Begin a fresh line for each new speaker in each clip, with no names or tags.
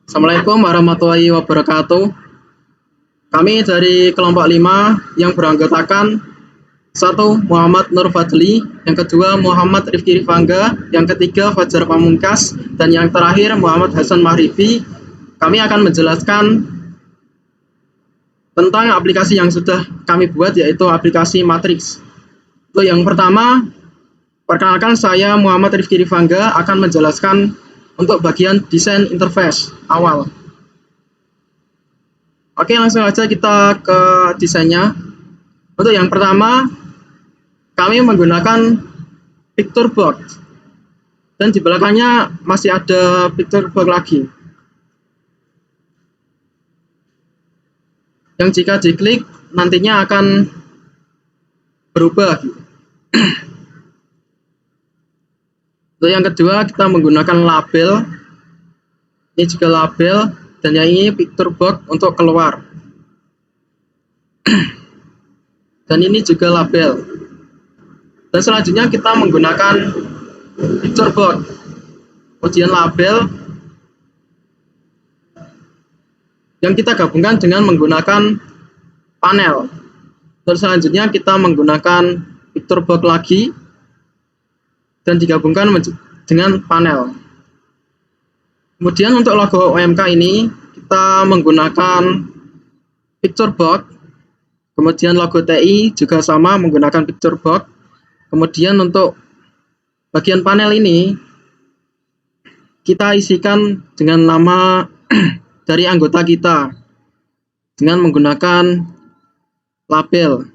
Assalamualaikum warahmatullahi wabarakatuh. Kami dari kelompok 5 yang beranggotakan satu Muhammad Nur Fadli, yang kedua Muhammad Rifki Rifangga, yang ketiga Fajar Pamungkas, dan yang terakhir Muhammad Hasan Mahribi. Kami akan menjelaskan tentang aplikasi yang sudah kami buat, yaitu aplikasi Matrix. Untuk yang pertama, perkenalkan, saya Muhammad Rifki Rifangga akan menjelaskan untuk bagian desain interface awal. Oke, langsung aja kita ke desainnya. Untuk yang pertama, kami menggunakan picture box, dan di belakangnya masih ada picture box lagi, yang jika diklik nantinya akan berubah. Untuk yang kedua, kita menggunakan label. Ini juga label, dan yang ini picture box untuk keluar. Dan ini juga label. Dan selanjutnya kita menggunakan picture box, kemudian label, yang kita gabungkan dengan menggunakan panel. Terus selanjutnya kita menggunakan picture box lagi dan digabungkan dengan panel. Kemudian untuk logo OMK ini kita menggunakan picture box, kemudian logo TI juga sama menggunakan picture box. Kemudian untuk bagian panel ini kita isikan dengan nama dari anggota kita dengan menggunakan label.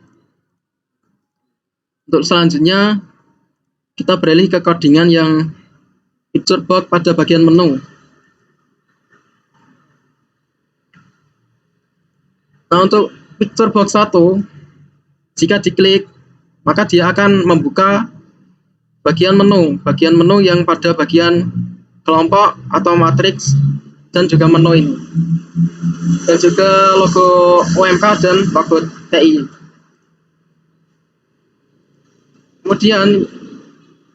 Untuk selanjutnya kita beralih ke codingan yang picture box pada bagian menu. Nah, untuk picture box 1, jika diklik maka dia akan membuka bagian menu yang pada bagian kelompok atau matriks, dan juga menu ini, dan juga logo OMK dan logo TI. Kemudian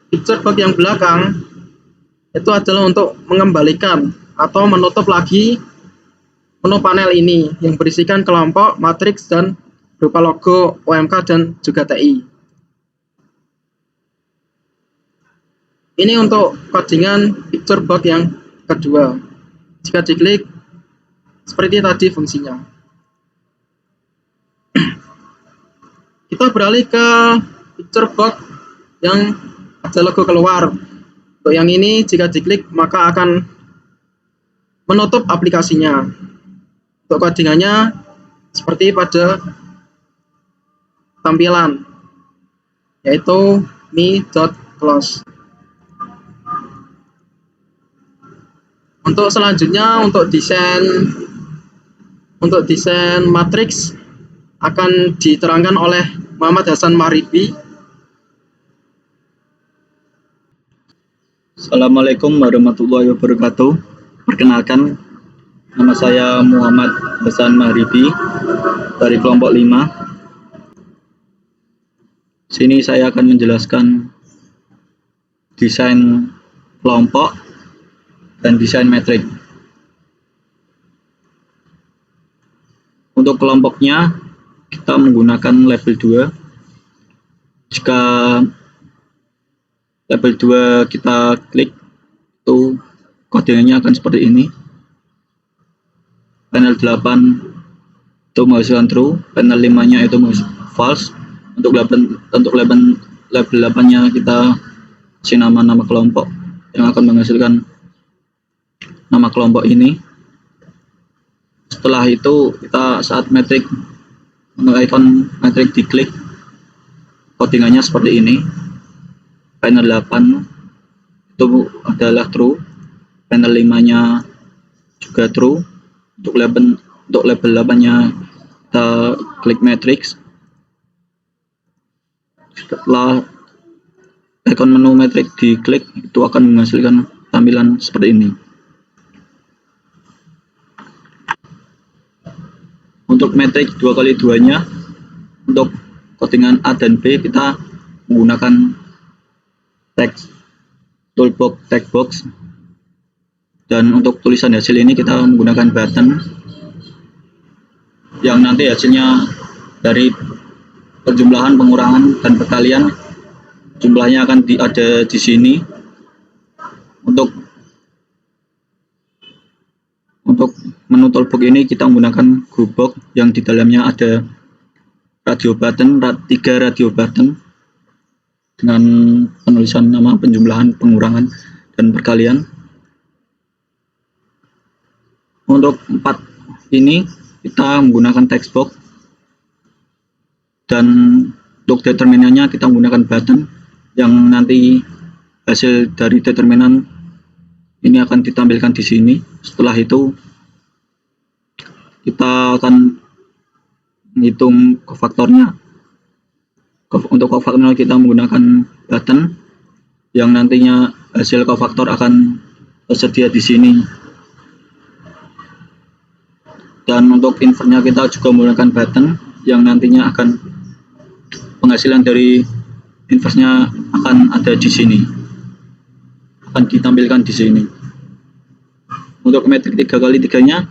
picture box yang belakang itu adalah untuk mengembalikan atau menutup lagi menu panel ini yang berisikan kelompok, matriks, dan berupa logo OMK dan juga TI. Ini untuk codingan picture box yang kedua. Jika diklik seperti tadi fungsinya. Kita beralih ke picture box yang ada logo keluar. Untuk yang ini jika diklik maka akan menutup aplikasinya. Untuk codingannya seperti pada tampilan, yaitu me.close. Untuk selanjutnya, untuk desain matriks akan diterangkan oleh Muhammad Hasan Mahribi.
Assalamualaikum warahmatullahi wabarakatuh. Perkenalkan, nama saya Muhammad Hasan Mahribi dari kelompok 5. Sini saya akan menjelaskan desain kelompok dan desain metrik. Untuk kelompoknya kita menggunakan label 2. Jika label 2 kita klik, itu kodenya akan seperti ini. Panel 8 itu menghasilkan true, panel 5-nya itu false. Untuk label 8-nya kita kasih nama kelompok yang akan menghasilkan nama kelompok ini. Setelah itu kita saat metrik, untuk icon metrik diklik, codingannya seperti ini. Panel 8 itu adalah true, panel 5-nya juga true. Untuk label 8-nya kita klik matrix. Setelah icon menu metrik diklik, itu akan menghasilkan tampilan seperti ini. Untuk metrik 2x2-nya, untuk codingan A dan B kita menggunakan text toolbox text box. Dan untuk tulisan hasil ini kita menggunakan button yang nanti hasilnya dari penjumlahan, pengurangan, dan perkalian jumlahnya akan ada di sini. Untuk menu toolbox ini kita menggunakan group box yang di dalamnya ada radio button, 3 radio button dengan penulisan nama, penjumlahan, pengurangan, dan perkalian. Untuk 4 ini kita menggunakan text box, dan untuk determinannya kita menggunakan button yang nanti hasil dari determinan ini akan ditampilkan di sini. Setelah itu kita akan menghitung kofaktornya. Untuk kofaktornya kita menggunakan button yang nantinya hasil kofaktor akan tersedia di sini. Dan untuk invertnya kita juga menggunakan button yang nantinya akan penghasilan dari inverse-nya akan ada di sini, akan ditampilkan di sini. Untuk metrik 3x3 nya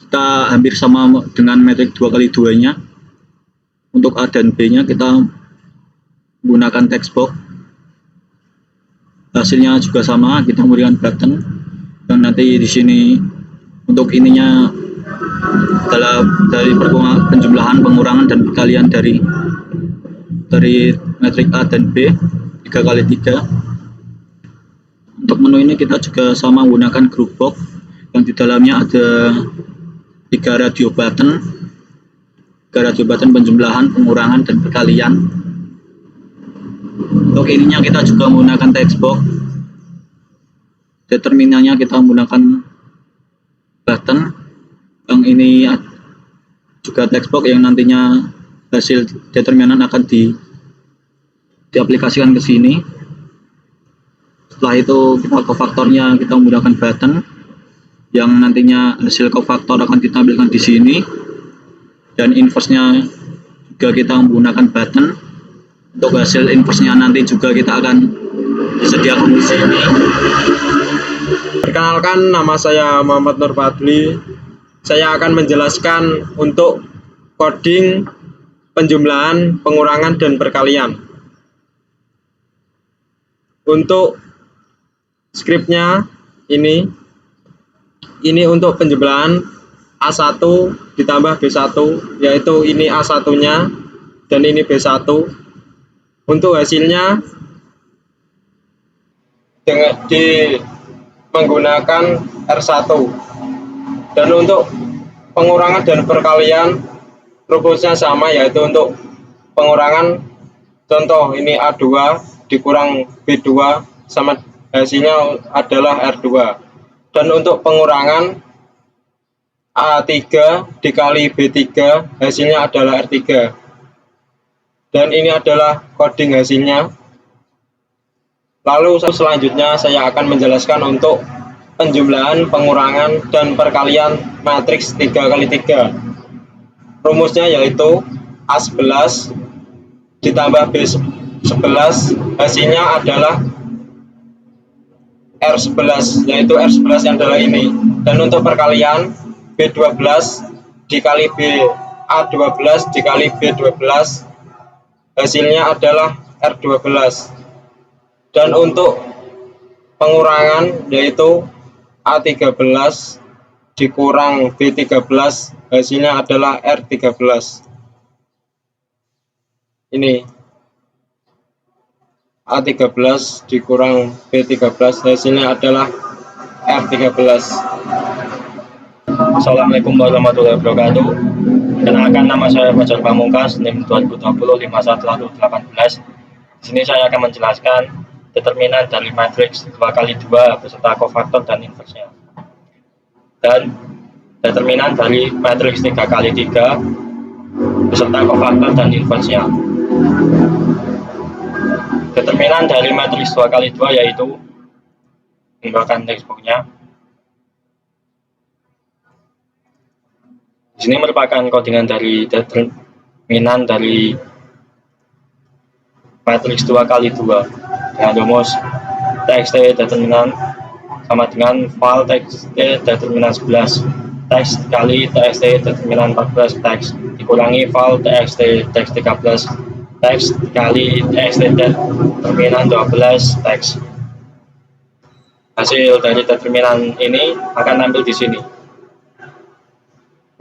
kita hampir sama dengan metrik 2x2 nya. Untuk A dan B nya kita menggunakan text box, hasilnya juga sama, kita memberikan button yang nanti di sini untuk ininya adalah dari penjumlahan, pengurangan, dan perkalian dari metrik A dan B 3x3. Untuk menu ini kita juga sama menggunakan group box yang di dalamnya ada 3 radio button penjumlahan, pengurangan, dan perkalian. Untuk ininya kita juga menggunakan text box, determinannya kita menggunakan button yang ini juga text box yang nantinya hasil determinan akan diaplikasikan ke sini. Setelah itu kita kofaktornya kita menggunakan button yang nantinya hasil kofaktor akan ditampilkan di sini, dan inverse-nya juga kita menggunakan button. Untuk hasil inverse-nya nanti juga kita akan disediakan di sini.
Perkenalkan, nama saya Muhammad Nur Fadli. Saya akan menjelaskan untuk coding penjumlahan, pengurangan, dan perkalian. Untuk skripnya ini untuk penjumlahan A1 ditambah B1, yaitu ini A1-nya dan ini B1. Untuk hasilnya menggunakan R1. Dan untuk pengurangan dan perkalian rumusnya sama, yaitu untuk pengurangan contoh ini A2 dikurang B2 sama hasilnya adalah R2. Dan untuk pengurangan A3 dikali B3 hasilnya adalah R3. Dan ini adalah coding hasilnya. Lalu selanjutnya saya akan menjelaskan untuk penjumlahan, pengurangan, dan perkalian matriks 3x3. Rumusnya yaitu A11 ditambah B11 hasilnya adalah R11, yaitu R11 yang adalah ini. Dan untuk perkalian B12 dikali A12 dikali B12 hasilnya adalah R12. Dan untuk pengurangan yaitu A13 dikurang B13 hasilnya adalah R13. Ini A13 dikurang B13 hasilnya adalah R13. Assalamualaikum warahmatullahi wabarakatuh. Kenalkan, nama saya Fajar Pamungkas, NIM 2020 51118. Di sini saya akan menjelaskan determinan dari matriks 2x2 beserta kofaktor dan inverse-nya. Dan determinan dari matriks 3x3 beserta kofaktor dan inverse-nya. Determinan dari matriks 2x2 yaitu menggunakan textbook-nya. Di sini merupakan codingan dari determinan dari matriks 2x2 dengan rumus txt determinan
sama dengan val txt determinan 11 teks dikali txt determinan 14 teks dikurangi val txt teks 13 teks dikali txt determinan 12 teks. Hasil dari determinan ini akan tampil di sini.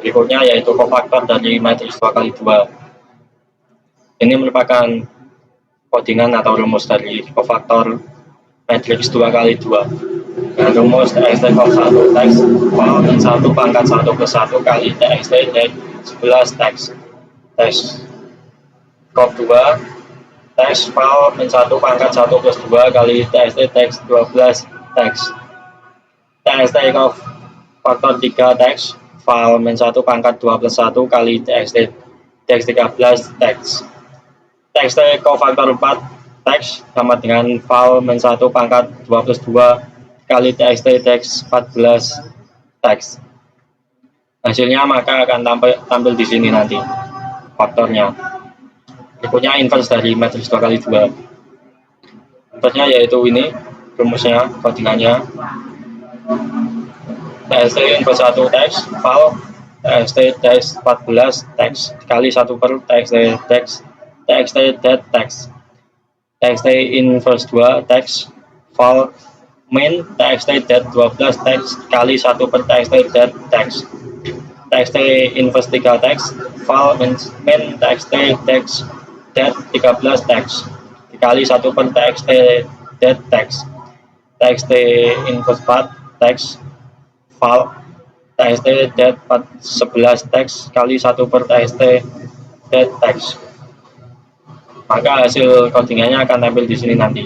Berikutnya yaitu kofaktor dari matriks 2x2. Ini merupakan codingan atau rumus dari kofaktor matriks 2x2. Nah, rumus txt kop 1 teks val min 1 pangkat 1 plus 1 kali txt dan 11 teks kop 2 teks val min 1 pangkat 1 plus 2 kali txt teks 12 teks txt kop faktor 3 teks val min 1 pangkat 2 plus 1 kali txt teks 13 teks kofaktor 4 teks sama dengan val min 1 pangkat 2 plus 2 kali txt teks 14 teks. Hasilnya maka akan tampil di sini nanti faktornya. Berikutnya inverse dari matriks 2x2. Inverse-nya yaitu ini rumusnya, codingannya txt inverse 1 teks val txt teks 14 teks dikali 1 per txt teks txt det teks txt inverse 2 teks val min txt det 12 teks dikali 1 per txt det teks txt inverse 3 teks val min txt teks det 13 teks dikali 1 per txt det teks txt inverse 4 teks val txt det 11 teks kali 1 per txt det teks. Maka hasil codingannya akan tampil di sini nanti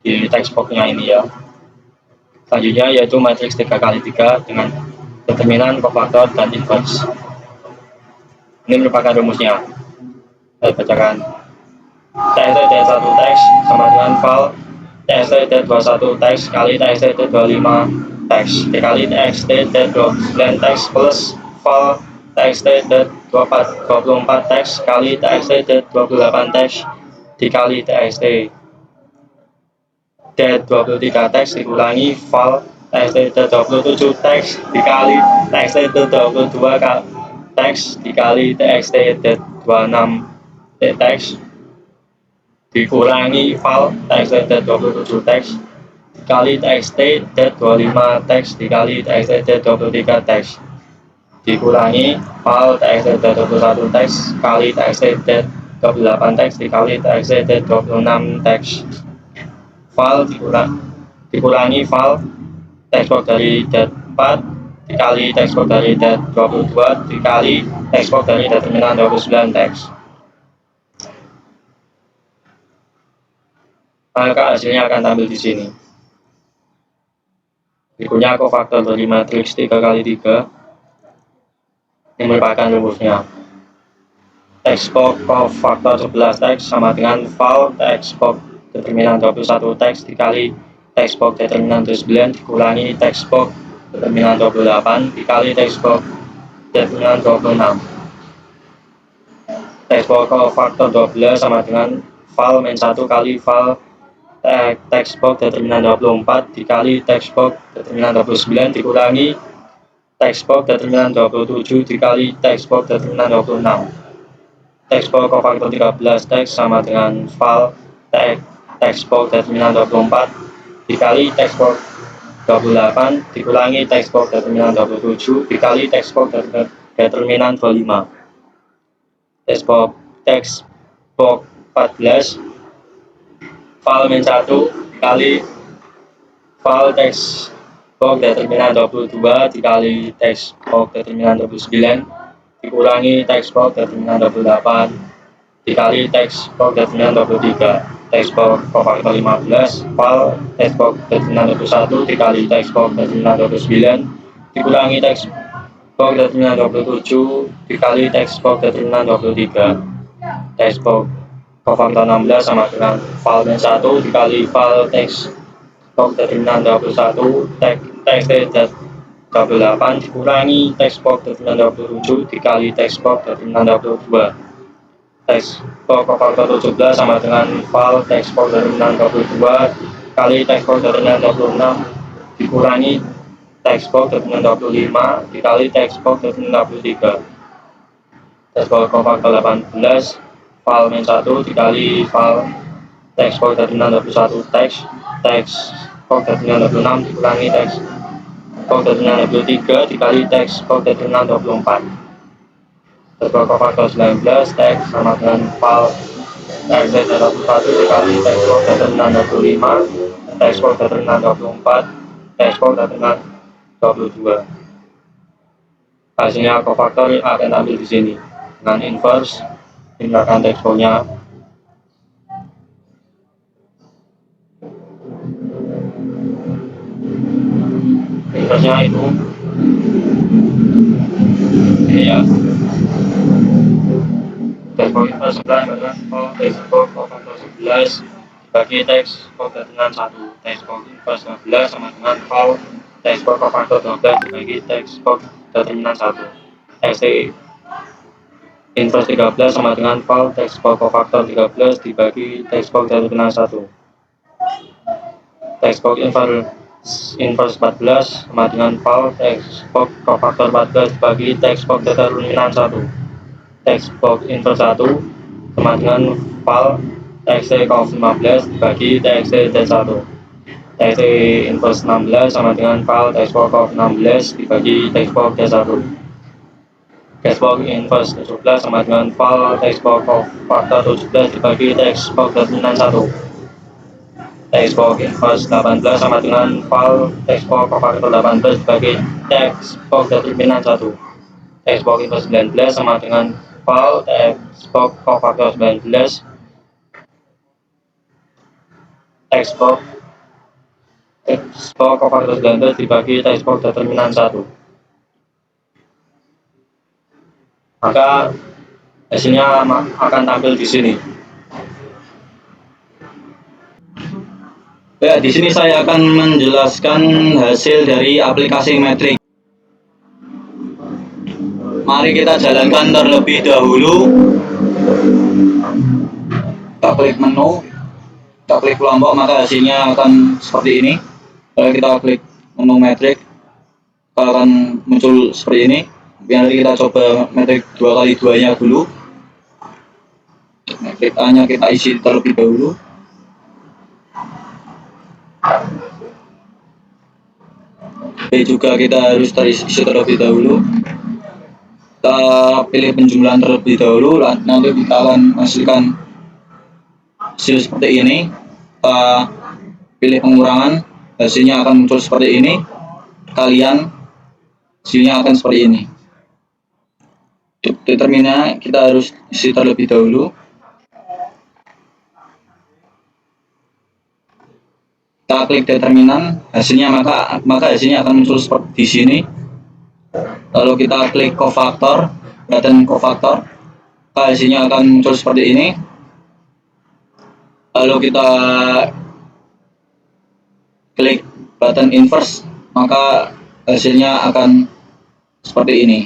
di text box-nya ini ya. Selanjutnya yaitu matriks 3x3 dengan determinan, kofaktor, dan inverse. Ini merupakan rumusnya. Saya bacakan. Txt det 1 teks sama dengan val txt det 21 teks kali txt det 25 teks dikali txt det 29 teks plus val txt det 24 teks kali txt det 28 teks dikali txt det 23 teks dikurangi val txt det 27 teks dikali txt det 22 teks dikali txt det 26 teks dikurangi val txt det 27 teks dikali txt det 25 teks dikali txt det 23 teks dikurangi val txt det 21 teks kali txt det 28 teks dikali txt det 26 teks val dikurangi val teks box dari det 4 dikali teks box dari det 22 dikali teks box dari determinan 29 teks. Maka hasilnya akan tampil di sini. Berikutnya kofaktor dari matriks 3x3. Ini merupakan rumusnya. Teks box kofaktor 11 teks sama dengan val teks box determinan 21 teks dikali teks box determinan 29 dikurangi teks box determinan 28 dikali teks box determinan 26. Teks box kofaktor 12 sama dengan val min 1 kali val teks box determinan 24 dikali teks box determinan 29 dikurangi teks box determinan 27 dikali teks box determinan 26. Teks box kofaktor 13 teks sama dengan val teks box determinan 24 dikali teks box 28 dikurangi teks box determinan 27 dikali teks box determinan 25. Teks box 14 val min 1 dikali val teks box determinan 22 dikali teks box determinan 29 dikurangi teks box determinan 28 dikali teks box determinan 23. Teks box kofaktor 15 val teks box determinan 21 dikali teks box determinan 29 dikurangi teks box determinan 27 dikali teks box determinan 23. Teks box kofaktor 16 sama dengan val min 1 dikali val teks box determinan 21 teks det 28 dikurangi teks box determinan 27 dikali teks box determinan 22. Teks box kofaktor 17 sama dengan val teks box determinan 22 dikali text box determinan 26 dikurangi text box determinan 25 dikali text box determinan 23. Text box kofaktor 18 file min 1 dikali file text box determinan 21 text box determinan 26 dikurangi text box determinan 23 dikali text box determinan 24. Text box kofaktor 19 text sama dengan file text determinan 21 dikali text box determinan 25 text box determinan 24 text box determinan 22. Hasilnya kofaktor akan ambil di sini dengan inverse tinggalkan text box-nya. Inverse-nya itu ini ya. Text box inverse 11 dengan text box kofaktor 11 dibagi text box determinan 1. Text box inverse 12 sama dengan file text box kofaktor 12 dibagi text box determinan 1. Text inverse 13 sama dengan file text box kofaktor 13 dibagi text box determinan 1. Text box inverse 14 sama dengan file text box kofaktor 14 dibagi text box determinan 1. Text box inverse 1 sama dengan file text cof 15 dibagi text D1. Text inverse 16 sama dengan file text box cof 16 dibagi text box D1. Text box inverse 17 sama dengan file text box kofaktor 17 dibagi text box determinan 1. Text box inverse 18 sama dengan file text box kofaktor 18 dibagi text box determinan 1. Text box inverse 19 sama dengan file text box kofaktor 19 text box kofaktor 19 dibagi text box determinan 1. Maka hasilnya akan tampil di sini.
Ya, di sini saya akan menjelaskan hasil dari aplikasi metrik. Mari kita jalankan terlebih dahulu. Kita klik menu, kita klik kelompok, maka hasilnya akan seperti ini. Kalau kita klik menu metrik, akan muncul seperti ini. Nanti kita coba metrik 2x2 nya dulu. Metrik A nya kita isi terlebih dahulu. B juga kita harus isi terlebih dahulu. Kita pilih penjumlahan terlebih dahulu, nanti kita akan menghasilkan hasil seperti ini. Kita pilih pengurangan, hasilnya akan muncul seperti ini. Kalian hasilnya akan seperti ini. Untuk determinannya kita harus isi terlebih dahulu. Kita klik determinan, hasilnya maka hasilnya akan muncul seperti di sini. Lalu kita klik kofaktor, button kofaktor, hasilnya akan muncul seperti ini. Lalu kita klik button inverse, maka hasilnya akan seperti ini.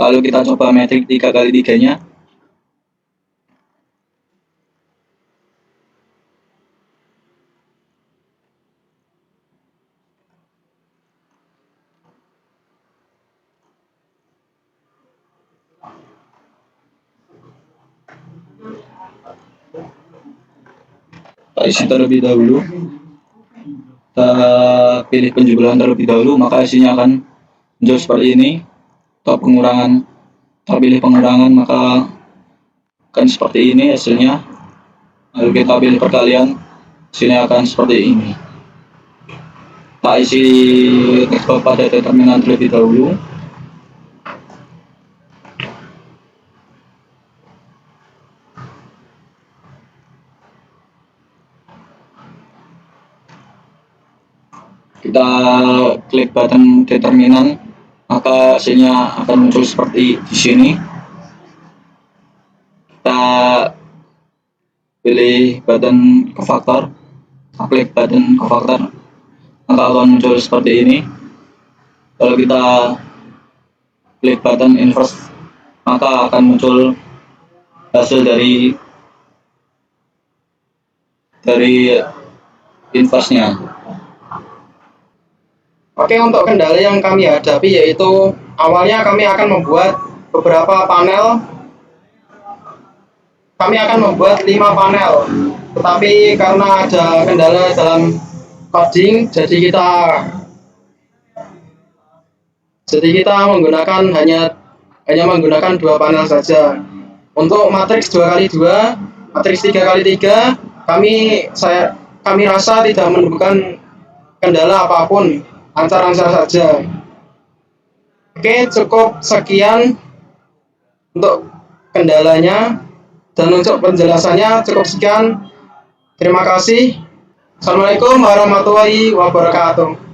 Lalu kita coba metrik 3x3 nya. Kita isi terlebih dahulu. Kita pilih penjumlahan terlebih dahulu, maka hasilnya akan muncul seperti ini. Atau pengurangan, kita pilih pengurangan, maka akan seperti ini hasilnya. Lalu kita pilih perkalian, hasilnya akan seperti ini. Kita isi text box pada determinan terlebih dahulu. Kita klik button determinan, maka hasilnya akan muncul seperti di sini. Kita pilih button kofaktor, kita klik button kofaktor, maka akan muncul seperti ini. Kalau kita klik button inverse, maka akan muncul hasil dari invasnya.
Oke, untuk kendala yang kami hadapi yaitu awalnya kami akan membuat beberapa panel. Kami akan membuat 5 panel, tetapi karena ada kendala dalam coding, jadi kita menggunakan hanya menggunakan 2 panel saja. Untuk matriks 2x2, matriks 3x3, kami rasa tidak menemukan kendala apapun, lancar-lancar saja. Oke, cukup sekian untuk kendalanya, dan untuk penjelasannya cukup sekian. Terima kasih. Assalamualaikum warahmatullahi wabarakatuh.